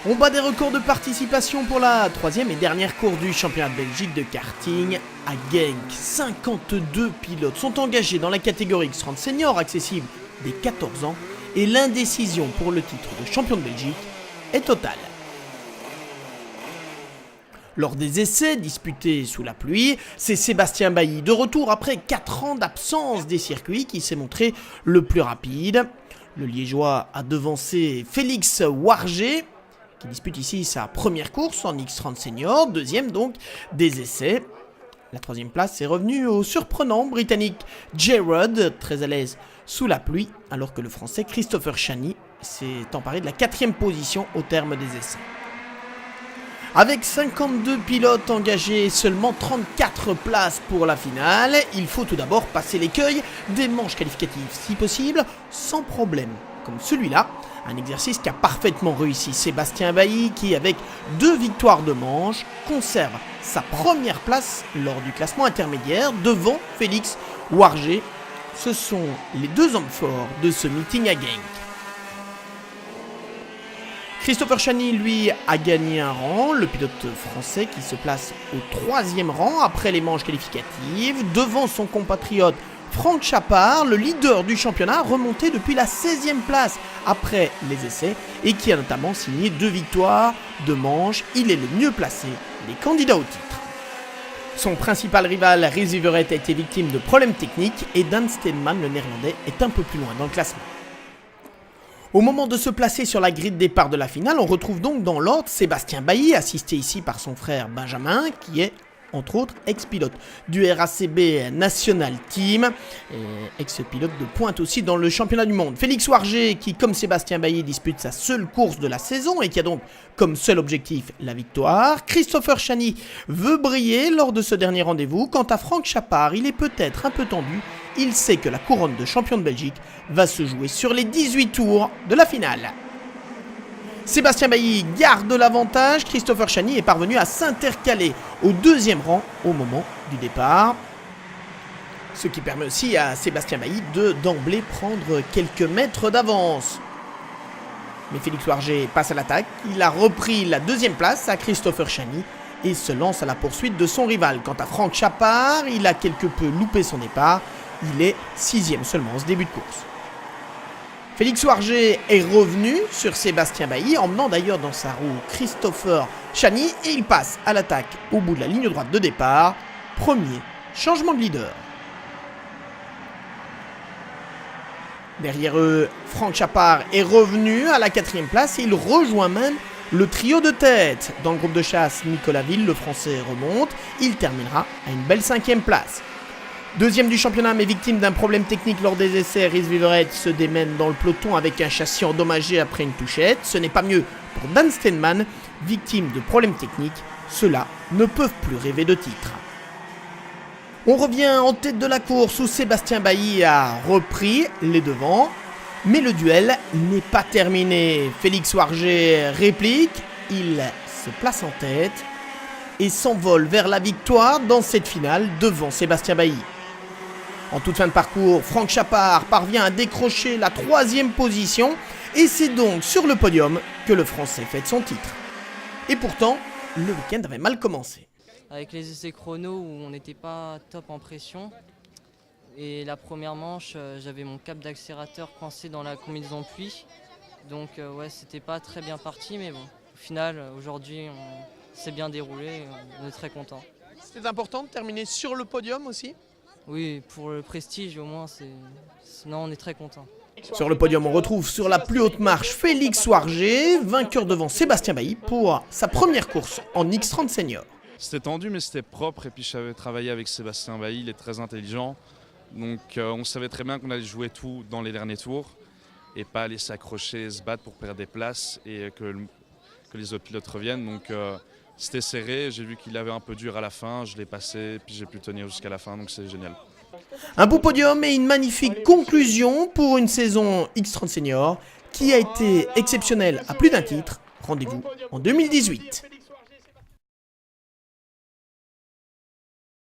On bat des records de participation pour la troisième et dernière course du championnat de Belgique de karting à Genk. 52 pilotes sont engagés dans la catégorie X30 Senior accessible dès 14 ans et l'indécision pour le titre de champion de Belgique est totale. Lors des essais disputés sous la pluie, c'est Sébastien Bailly, de retour après 4 ans d'absence des circuits, qui s'est montré le plus rapide. Le Liégeois a devancé Félix Warger, qui dispute ici sa première course en X30 Senior, deuxième donc des essais. La troisième place est revenue au surprenant britannique Jay Rudd, très à l'aise sous la pluie, alors que le français Christopher Chani s'est emparé de la 4e position au terme des essais. Avec 52 pilotes engagés et seulement 34 places pour la finale, il faut tout d'abord passer l'écueil des manches qualificatives, si possible sans problème, comme celui-là. Un exercice qu'a parfaitement réussi Sébastien Bailly qui, avec 2 victoires de manche, conserve sa première place lors du classement intermédiaire devant Félix Warger. Ce sont les 2 hommes forts de ce meeting à Genk. Christopher Chani, lui, a gagné un rang, le pilote français qui se place au 3e rang après les manches qualificatives, devant son compatriote Franck Chappard, le leader du championnat, remonté depuis la 16e place après les essais et qui a notamment signé 2 victoires de manche. Il est le mieux placé des candidats au titre. Son principal rival, Ries Wieveret, a été victime de problèmes techniques et Dan Steeman, le néerlandais, est un peu plus loin dans le classement. Au moment de se placer sur la grille de départ de la finale, on retrouve donc dans l'ordre Sébastien Bailly, assisté ici par son frère Benjamin, qui est entre autres ex-pilote du RACB National Team, et ex-pilote de pointe aussi dans le championnat du monde. Félix Warger, qui comme Sébastien Bailly dispute sa seule course de la saison et qui a donc comme seul objectif la victoire. Christopher Chani veut briller lors de ce dernier rendez-vous. Quant à Franck Chappard, il est peut-être un peu tendu. Il sait que la couronne de champion de Belgique va se jouer sur les 18 tours de la finale. Sébastien Bailly garde l'avantage, Christopher Chani est parvenu à s'intercaler au 2e rang au moment du départ. Ce qui permet aussi à Sébastien Bailly de d'emblée prendre quelques mètres d'avance. Mais Félix Warger passe à l'attaque, il a repris la 2e place à Christopher Chani et se lance à la poursuite de son rival. Quant à Franck Chappard, il a quelque peu loupé son départ, il est 6e seulement en ce début de course. Félix Warger est revenu sur Sébastien Bailly, emmenant d'ailleurs dans sa roue Christopher Chani, et il passe à l'attaque au bout de la ligne droite de départ. Premier changement de leader. Derrière eux, Franck Chappard est revenu à la 4e place et il rejoint même le trio de tête. Dans le groupe de chasse, Nicolas Ville, le français, remonte. Il terminera à une belle 5e place. Deuxième du championnat, mais victime d'un problème technique lors des essais, Ries Wieveret se démène dans le peloton avec un châssis endommagé après une touchette. Ce n'est pas mieux pour Dan Steeman, victime de problèmes techniques. Ceux-là ne peuvent plus rêver de titre. On revient en tête de la course où Sébastien Bailly a repris les devants. Mais le duel n'est pas terminé. Félix Warger réplique, il se place en tête et s'envole vers la victoire dans cette finale devant Sébastien Bailly. En toute fin de parcours, Franck Chappard parvient à décrocher la 3e position et c'est donc sur le podium que le Français fête son titre. Et pourtant, le week-end avait mal commencé. Avec les essais chrono où on n'était pas top en pression et la première manche, j'avais mon câble d'accélérateur coincé dans la combinaison de pluie. Donc ouais, c'était pas très bien parti, mais bon, au final, aujourd'hui, on s'est bien déroulé et on est très content. C'était important de terminer sur le podium aussi ? Oui, pour le prestige au moins, non, on est très content. Sur le podium, on retrouve sur la plus haute marche Félix Warger, vainqueur devant Sébastien Bailly pour sa première course en X30 Senior. C'était tendu mais c'était propre et puis j'avais travaillé avec Sébastien Bailly, il est très intelligent. Donc on savait très bien qu'on allait jouer tout dans les derniers tours et pas aller s'accrocher et se battre pour perdre des places et que les autres pilotes reviennent. Donc c'était serré, j'ai vu qu'il avait un peu dur à la fin, je l'ai passé, puis j'ai pu tenir jusqu'à la fin, donc c'est génial. Un beau podium et une magnifique conclusion pour une saison X30 Senior qui a été exceptionnelle à plus d'un titre. Rendez-vous en 2018.